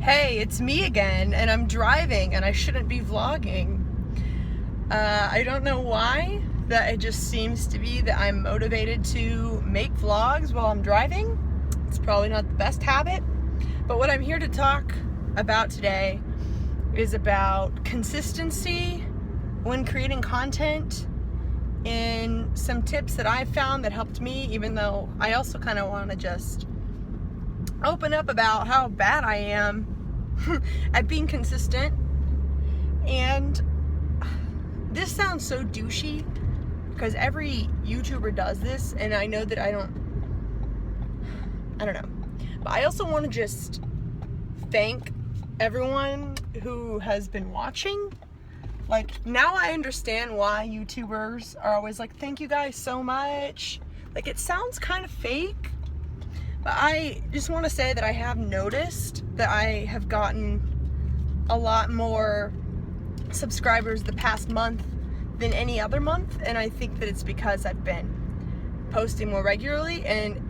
Hey, it's me again, and I'm driving, and I shouldn't be vlogging. I don't know why, that it just seems to be that I'm motivated to make vlogs while I'm driving. It's probably not the best habit, but what I'm here to talk about today is about consistency when creating content and some tips that I've found that helped me, even though I also kind of want to just open up about how bad I am at being consistent. And this sounds so douchey because every YouTuber does this, and I know that I don't know, but I also want to just thank everyone who has been watching. Like, now I understand why YouTubers are always like, thank you guys so much. Like, it sounds kind of fake, but I just want to say that I have noticed that I have gotten a lot more subscribers the past month than any other month, and I think that it's because I've been posting more regularly, and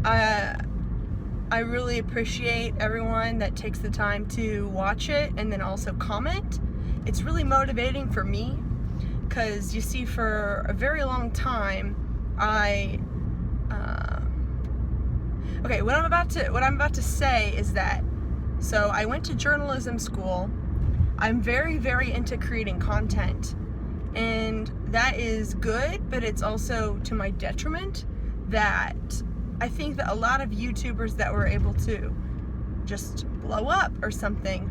I really appreciate everyone that takes the time to watch it and then also comment. It's really motivating for me because, you see, for a very long time what I'm about to say is that, so I went to journalism school. I'm very, very into creating content, and that is good, but it's also to my detriment that I think that a lot of YouTubers that were able to just blow up or something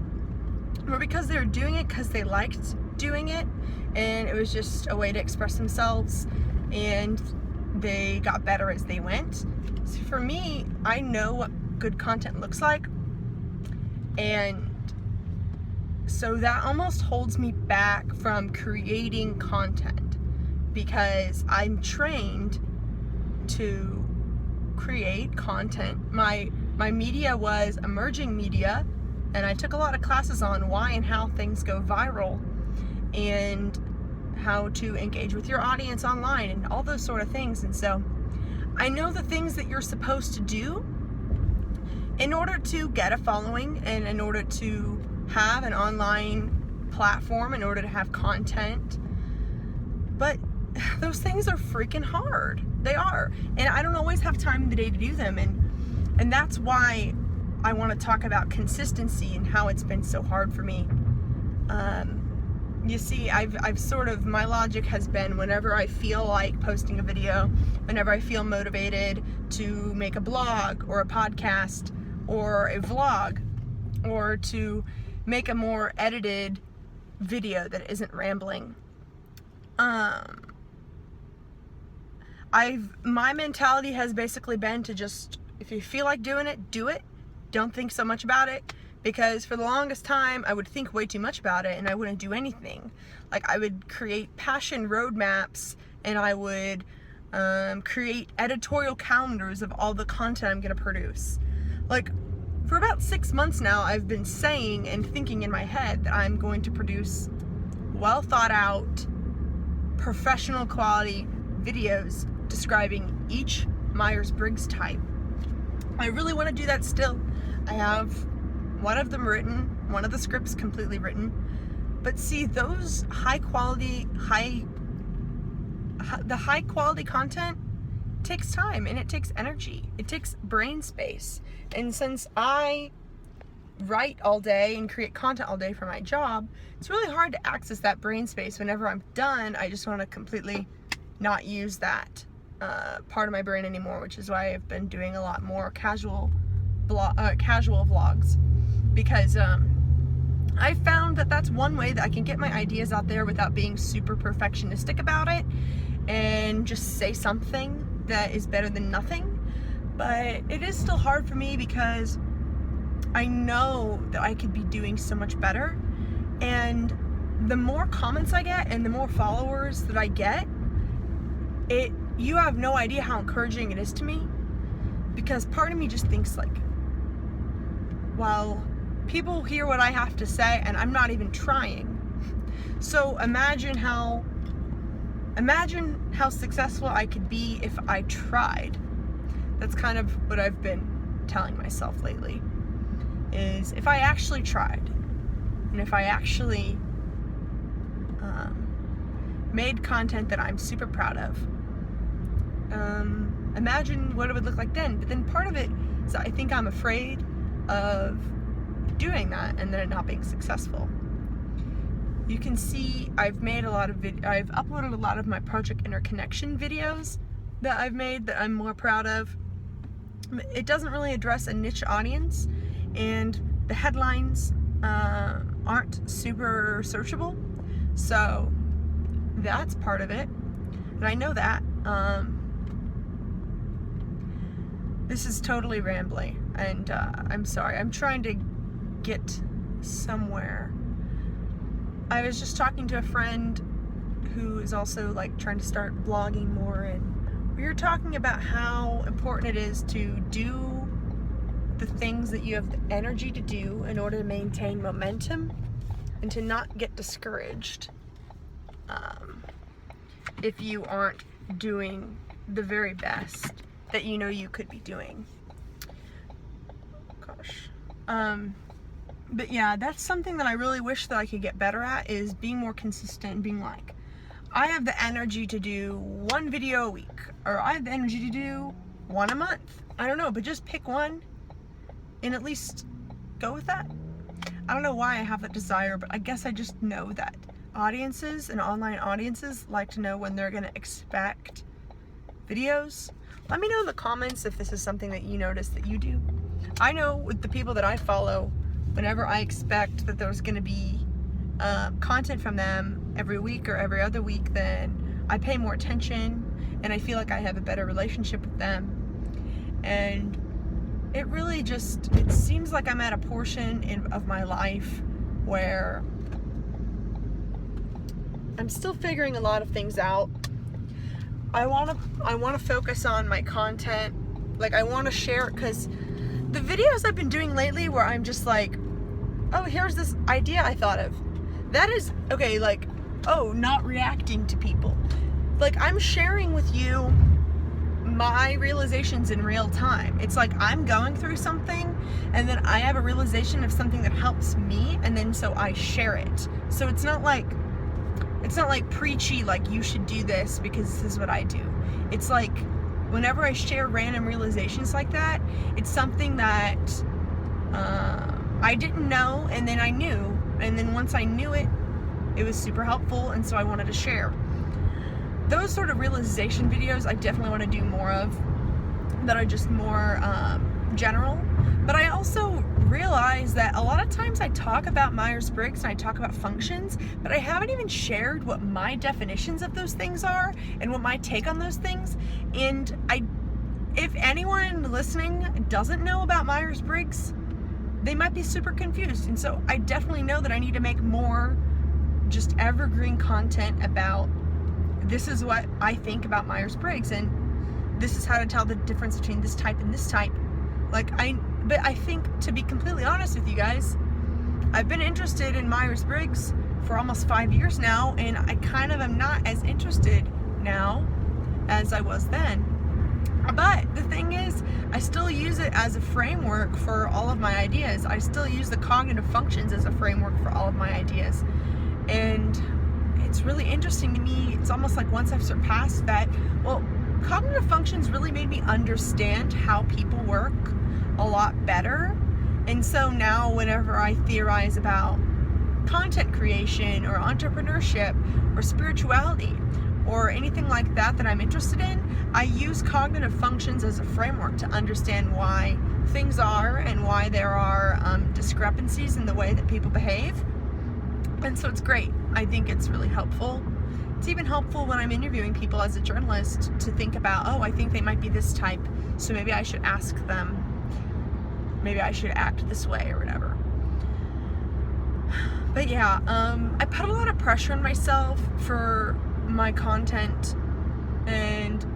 were because they were doing it because they liked doing it, and it was just a way to express themselves, and they got better as they went. So for me, I know what good content looks like, and so that almost holds me back from creating content because I'm trained to create content. My media was emerging media, and I took a lot of classes on why and how things go viral and how to engage with your audience online and all those sort of things. And so I know the things that you're supposed to do in order to get a following and in order to have an online platform, in order to have content, but those things are freaking hard. They are, and I don't always have time in the day to do them, and that's why I want to talk about consistency and how it's been so hard for me. You see, I've sort of, my logic has been, whenever I feel like posting a video, whenever I feel motivated to make a blog or a podcast or a vlog, or to make a more edited video that isn't rambling, my mentality has basically been to just, if you feel like doing it, do it. Don't think so much about it, because for the longest time I would think way too much about it and I wouldn't do anything. Like, I would create passion roadmaps, and I would create editorial calendars of all the content I'm gonna produce. Like, for about 6 months now, I've been saying and thinking in my head that I'm going to produce well thought out, professional quality videos describing each Myers-Briggs type. I really want to do that still. I have one of them written, one of the scripts completely written, but see, those high quality content takes time, and it takes energy, it takes brain space. And since I write all day and create content all day for my job, it's really hard to access that brain space. Whenever I'm done, I just want to completely not use that part of my brain anymore, which is why I've been doing a lot more casual vlogs, because I found that that's one way that I can get my ideas out there without being super perfectionistic about it and just say something that is better than nothing. But it is still hard for me because I know that I could be doing so much better, and the more comments I get and the more followers that I get, you have no idea how encouraging it is to me, because part of me just thinks, like, well, people hear what I have to say and I'm not even trying. So imagine how successful I could be if I tried. That's kind of what I've been telling myself lately. is if I actually tried, and if I actually made content that I'm super proud of, imagine what it would look like then. But then part of it is I think I'm afraid of doing that and then it not being successful. You can see I've made a lot of I've uploaded a lot of my Project Interconnection videos that I've made that I'm more proud of. It doesn't really address a niche audience, and the headlines aren't super searchable, so that's part of it, and I know that. This is totally rambly, and I'm sorry. I'm trying to get somewhere. I was just talking to a friend who is also like trying to start blogging more, and we were talking about how important it is to do the things that you have the energy to do in order to maintain momentum and to not get discouraged if you aren't doing the very best that you know you could be doing. Gosh. But yeah, that's something that I really wish that I could get better at, is being more consistent and being like, I have the energy to do one video a week, or I have the energy to do one a month. I don't know, but just pick one and at least go with that. I don't know why I have that desire, but I guess I just know that audiences and online audiences like to know when they're going to expect videos. Let me know in the comments if this is something that you notice that you do. I know with the people that I follow, whenever I expect that there's going to be content from them every week or every other week, then I pay more attention and I feel like I have a better relationship with them. And it really just, it seems like I'm at a portion of my life where I'm still figuring a lot of things out. I want to focus on my content. Like, I want to share it, because the videos I've been doing lately where I'm just like, oh, here's this idea I thought of. That is, okay, like, oh, not reacting to people. Like, I'm sharing with you my realizations in real time. It's like I'm going through something and then I have a realization of something that helps me, and then so I share it. So it's not like preachy, like you should do this because this is what I do. It's like whenever I share random realizations like that, it's something that I didn't know, and then I knew, and then once I knew it, it was super helpful, and so I wanted to share. Those sort of realization videos I definitely want to do more of, that are just more general. But I also realize that a lot of times I talk about Myers-Briggs and I talk about functions, but I haven't even shared what my definitions of those things are and what my take on those things. And if anyone listening doesn't know about Myers-Briggs, they might be super confused. And so I definitely know that I need to make more just evergreen content about, this is what I think about Myers-Briggs, and this is how to tell the difference between this type and this type. But I think, to be completely honest with you guys, I've been interested in Myers-Briggs for almost 5 years now, and I kind of am not as interested now as I was then. But the thing is, I still use it as a framework for all of my ideas. I still use the cognitive functions as a framework for all of my ideas. And it's really interesting to me. It's almost like once I've surpassed that, well, cognitive functions really made me understand how people work a lot better. And so now whenever I theorize about content creation or entrepreneurship or spirituality or anything like that that I'm interested in, I use cognitive functions as a framework to understand why things are and why there are discrepancies in the way that people behave. And so it's great. I think it's really helpful. It's even helpful when I'm interviewing people as a journalist to think about, oh, I think they might be this type, so maybe I should ask them, maybe I should act this way or whatever. But yeah, I put a lot of pressure on myself for my content and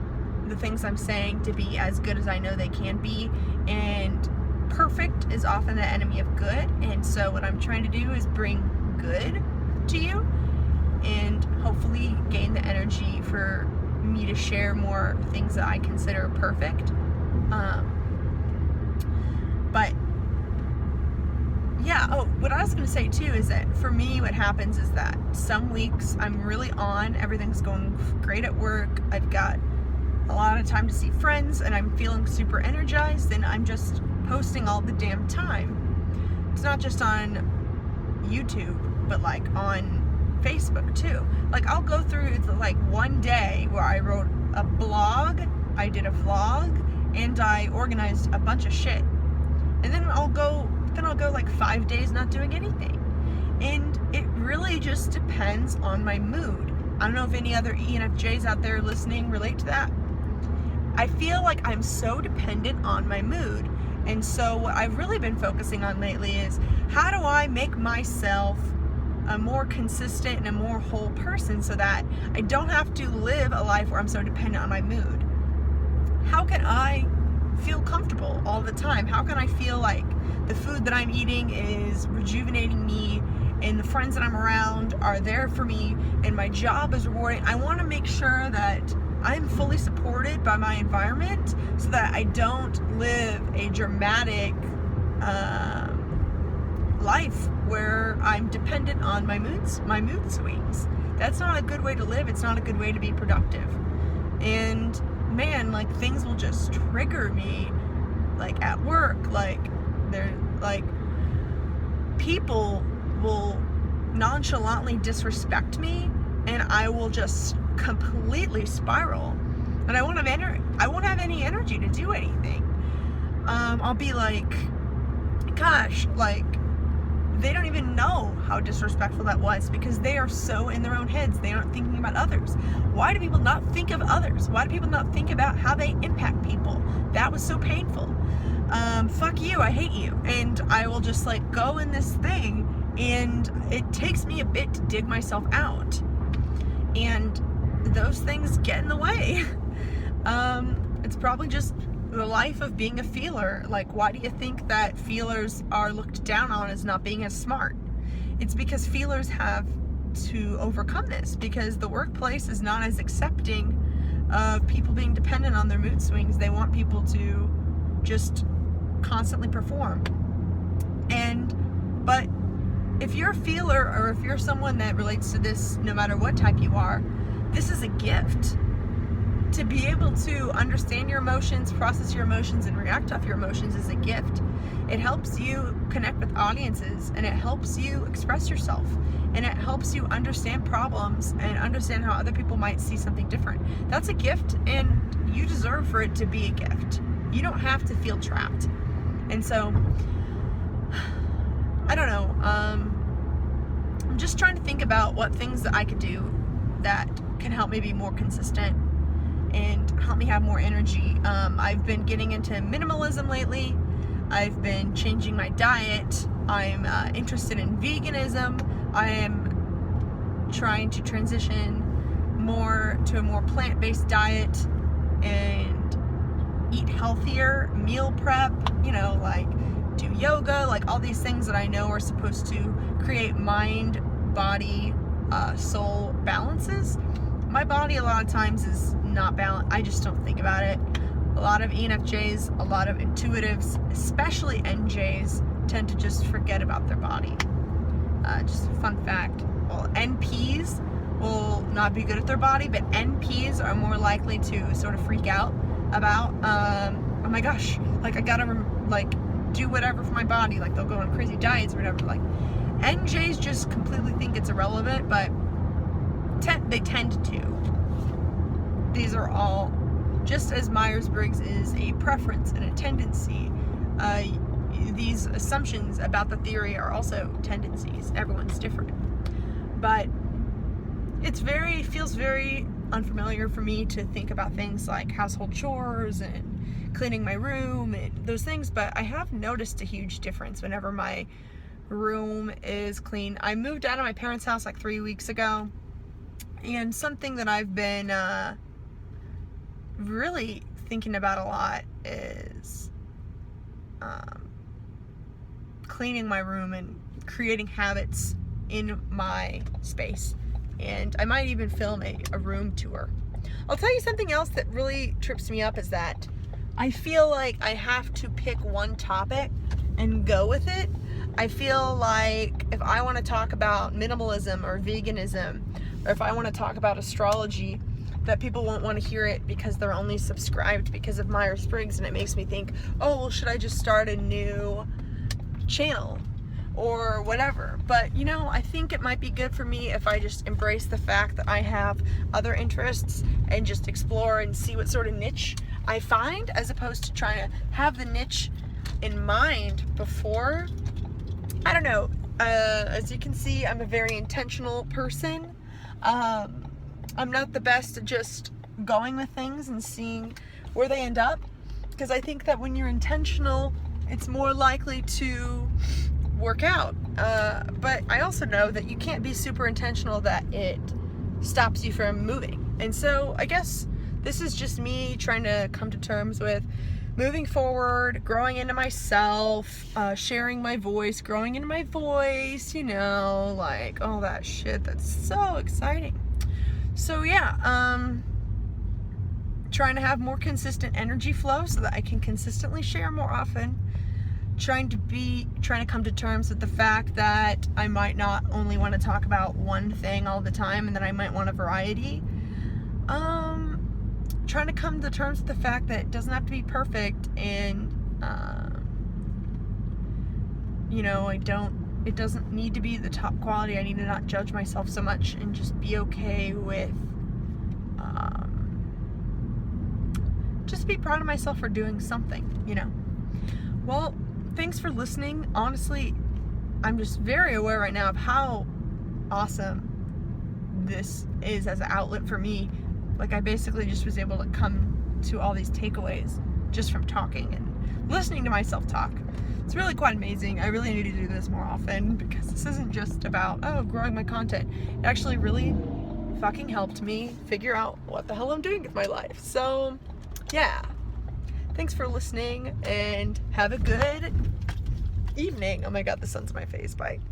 the things I'm saying to be as good as I know they can be, and perfect is often the enemy of good. And so what I'm trying to do is bring good to you and hopefully gain the energy for me to share more things that I consider perfect. But yeah, oh, what I was going to say too is that for me, what happens is that some weeks I'm really on, everything's going great at work, I've got a lot of time to see friends, and I'm feeling super energized, and I'm just posting all the damn time. It's not just on YouTube, but like on Facebook too. Like I'll go through like one day where I wrote a blog, I did a vlog, and I organized a bunch of shit. And then I'll go like 5 days not doing anything. And it really just depends on my mood. I don't know if any other ENFJs out there listening relate to that. I feel like I'm so dependent on my mood. And so what I've really been focusing on lately is how do I make myself a more consistent and a more whole person so that I don't have to live a life where I'm so dependent on my mood. How can I feel comfortable all the time? How can I feel like the food that I'm eating is rejuvenating me, and the friends that I'm around are there for me, and my job is rewarding? I want to make sure that I'm fully supported by my environment so that I don't live a dramatic life where I'm dependent on my mood swings. That's not a good way to live. It's not a good way to be productive. And man, like things will just trigger me, like at work, like they're like people will nonchalantly disrespect me, and I will just completely spiral, and I won't have any energy to do anything. I'll be like, gosh, like they don't even know how disrespectful that was because they are so in their own heads. They aren't thinking about others. Why do people not think of others? Why do people not think about how they impact people? That was so painful. Fuck you, I hate you. And I will just like go in this thing, and it takes me a bit to dig myself out. And those things get in the way. It's probably just the life of being a feeler. Like, why do you think that feelers are looked down on as not being as smart? It's because feelers have to overcome this, because the workplace is not as accepting of people being dependent on their mood swings. They want people to just constantly perform. But if you're a feeler, or if you're someone that relates to this, no matter what type you are, this is a gift. To be able to understand your emotions, process your emotions, and react off your emotions is a gift. It helps you connect with audiences, and it helps you express yourself, and it helps you understand problems and understand how other people might see something different. That's a gift, and you deserve for it to be a gift. You don't have to feel trapped. And so, I don't know, I'm just trying to think about what things that I could do that can help me be more consistent and help me have more energy. I've been getting into minimalism lately. I've been changing my diet. I'm interested in veganism. I am trying to transition more to a more plant-based diet and eat healthier, meal prep, like do yoga, like all these things that I know are supposed to create mind, body, soul balances. My body a lot of times is not balanced. I just don't think about it. A lot of ENFJs, a lot of intuitives, especially NJs, tend to just forget about their body. Just a fun fact. Well, NPs will not be good at their body, but NPs are more likely to sort of freak out about, oh my gosh, like I gotta do whatever for my body. Like they'll go on crazy diets or whatever. Like NJs just completely think it's irrelevant, but they tend to. These are all, just as Myers-Briggs is a preference and a tendency, these assumptions about the theory are also tendencies. Everyone's different. But it feels very unfamiliar for me to think about things like household chores and cleaning my room and those things, but I have noticed a huge difference whenever my room is clean. I moved out of my parents' house like 3 weeks ago, and something that I've been really thinking about a lot is cleaning my room and creating habits in my space. And I might even film a room tour. I'll tell you something else that really trips me up is that I feel like I have to pick one topic and go with it. I feel like if I want to talk about minimalism or veganism, or if I want to talk about astrology, that people won't want to hear it because they're only subscribed because of Myers-Briggs, and it makes me think, oh, well, should I just start a new channel or whatever? But you know, I think it might be good for me if I just embrace the fact that I have other interests and just explore and see what sort of niche I find, as opposed to trying to have the niche in mind before. I don't know. As you can see, I'm a very intentional person. I'm not the best at just going with things and seeing where they end up, because I think that when you're intentional, it's more likely to work out. But I also know that you can't be super intentional, that it stops you from moving. And so I guess this is just me trying to come to terms with moving forward, growing into myself, sharing my voice, growing into my voice, you know, like all that shit that's so exciting. So yeah, trying to have more consistent energy flow so that I can consistently share more often. Trying to come to terms with the fact that I might not only want to talk about one thing all the time, and that I might want a variety. Trying to come to terms with the fact that it doesn't have to be perfect, and you know, it doesn't need to be the top quality. I need to not judge myself so much and just be okay with just be proud of myself for doing something, you know. Well, thanks for listening. Honestly, I'm just very aware right now of how awesome this is as an outlet for me. Like, I basically just was able to come to all these takeaways just from talking and listening to myself talk. It's really quite amazing. I really need to do this more often, because this isn't just about, oh, growing my content. It actually really fucking helped me figure out what the hell I'm doing with my life. So, yeah. Thanks for listening, and have a good evening. Oh my god, the sun's in my face. Bye.